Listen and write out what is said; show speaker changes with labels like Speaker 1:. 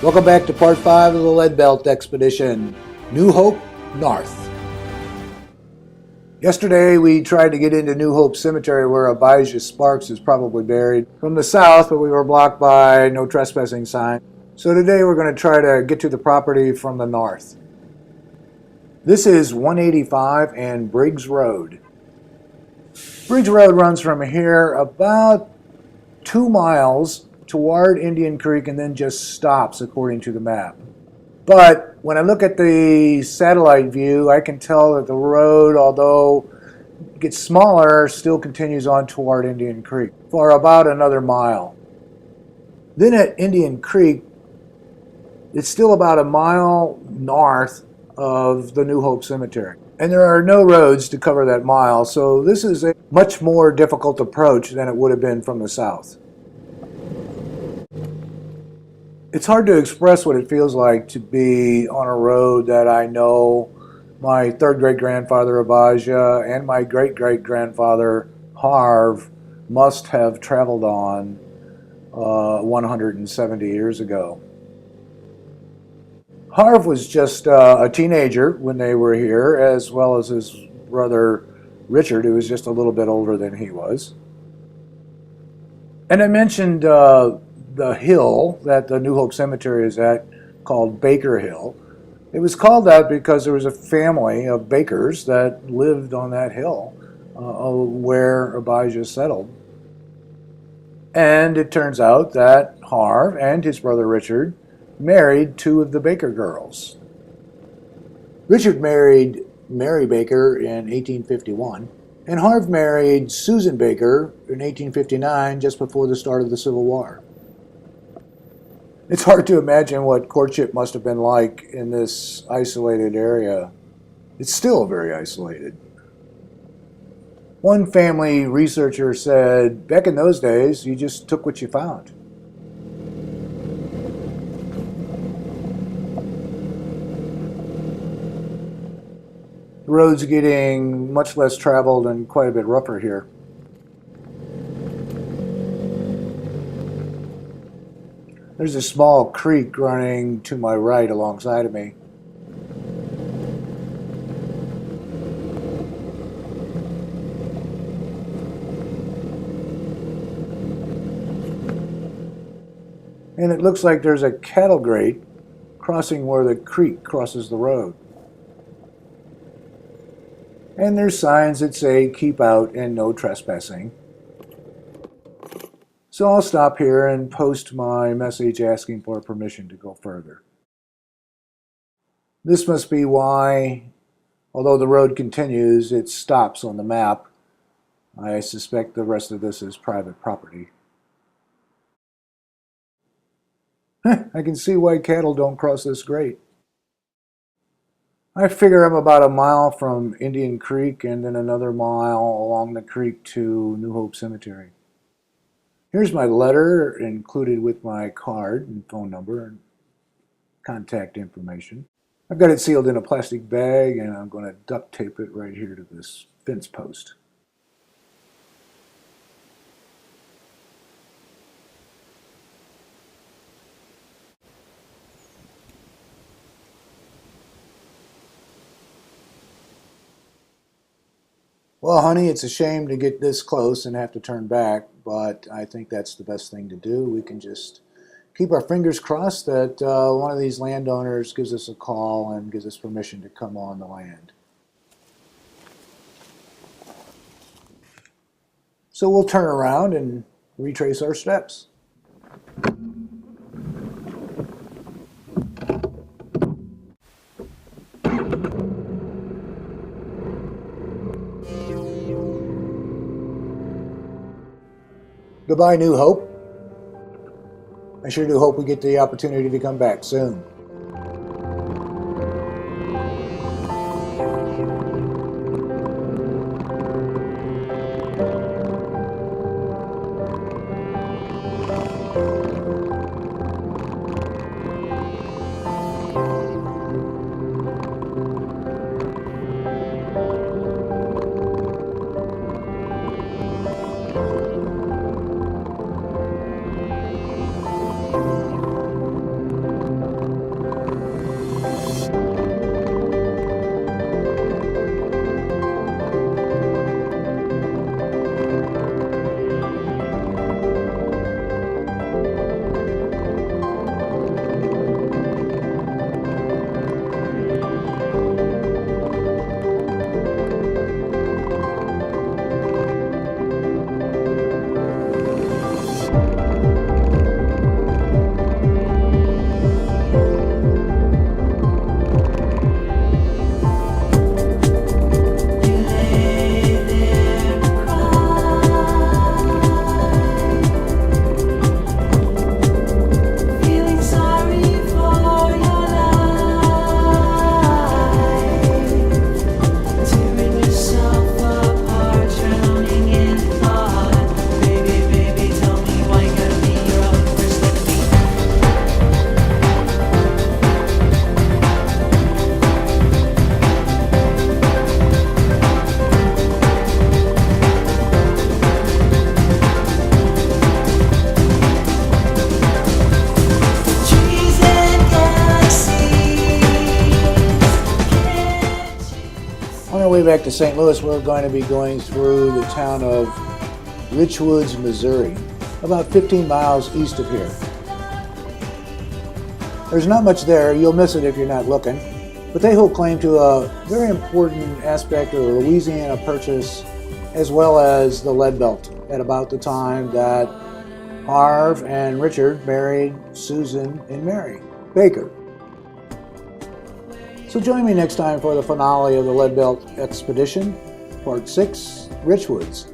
Speaker 1: Welcome back to part 5 of the Lead Belt Expedition, New Hope North. Yesterday we tried to get into New Hope Cemetery where Abijah Sparks is probably buried from the south, but we were blocked by no trespassing sign. So today we're going to try to get to the property from the north. This is 185 and Briggs Road. Briggs Road runs from here about 2 miles toward Indian Creek and then just stops according to the map. But when I look at the satellite view, I can tell that the road, although it gets smaller, still continues on toward Indian Creek for about another mile. Then at Indian Creek, it's still about a mile north of the New Hope Cemetery. And there are no roads to cover that mile, so this is a much more difficult approach than it would have been from the south. It's hard to express what it feels like to be on a road that I know my third great-grandfather Abijah and my great-great-grandfather Harv must have traveled on 170 years ago. Harv was just a teenager when they were here, as well as his brother Richard, who was just a little bit older than he was. And I mentioned the hill that the New Hope Cemetery is at, called Baker Hill. It was called that because there was a family of bakers that lived on that hill where Abijah settled. And it turns out that Harv and his brother Richard married 2 of the Baker girls. Richard married Mary Baker in 1851, and Harv married Susan Baker in 1859, just before the start of the Civil War. It's hard to imagine what courtship must have been like in this isolated area. It's still very isolated. One family researcher said, back in those days, you just took what you found. The road's getting much less traveled and quite a bit rougher here. There's a small creek running to my right alongside of me. And it looks like there's a cattle grate crossing where the creek crosses the road. And there's signs that say keep out and no trespassing. So I'll stop here and post my message asking for permission to go further. This must be why, although the road continues, it stops on the map. I suspect the rest of this is private property. I can see why cattle don't cross this grate. I figure I'm about a mile from Indian Creek and then another mile along the creek to New Hope Cemetery. Here's my letter included with my card and phone number and contact information. I've got it sealed in a plastic bag and I'm going to duct tape it right here to this fence post. Well, honey, it's a shame to get this close and have to turn back, but I think that's the best thing to do. We can just keep our fingers crossed that one of these landowners gives us a call and gives us permission to come on the land. So we'll turn around and retrace our steps. Goodbye, New Hope. I sure do hope we get the opportunity to come back soon. way back to St. Louis, we're going to be going through the town of Richwoods, Missouri, about 15 miles east of here. There's not much there. You'll miss it if you're not looking. But they hold claim to a very important aspect of the Louisiana Purchase, as well as the lead belt, at about the time that Harv and Richard married Susan and Mary Baker. So join me next time for the finale of the Lead Belt Expedition, Part 6, Richwoods.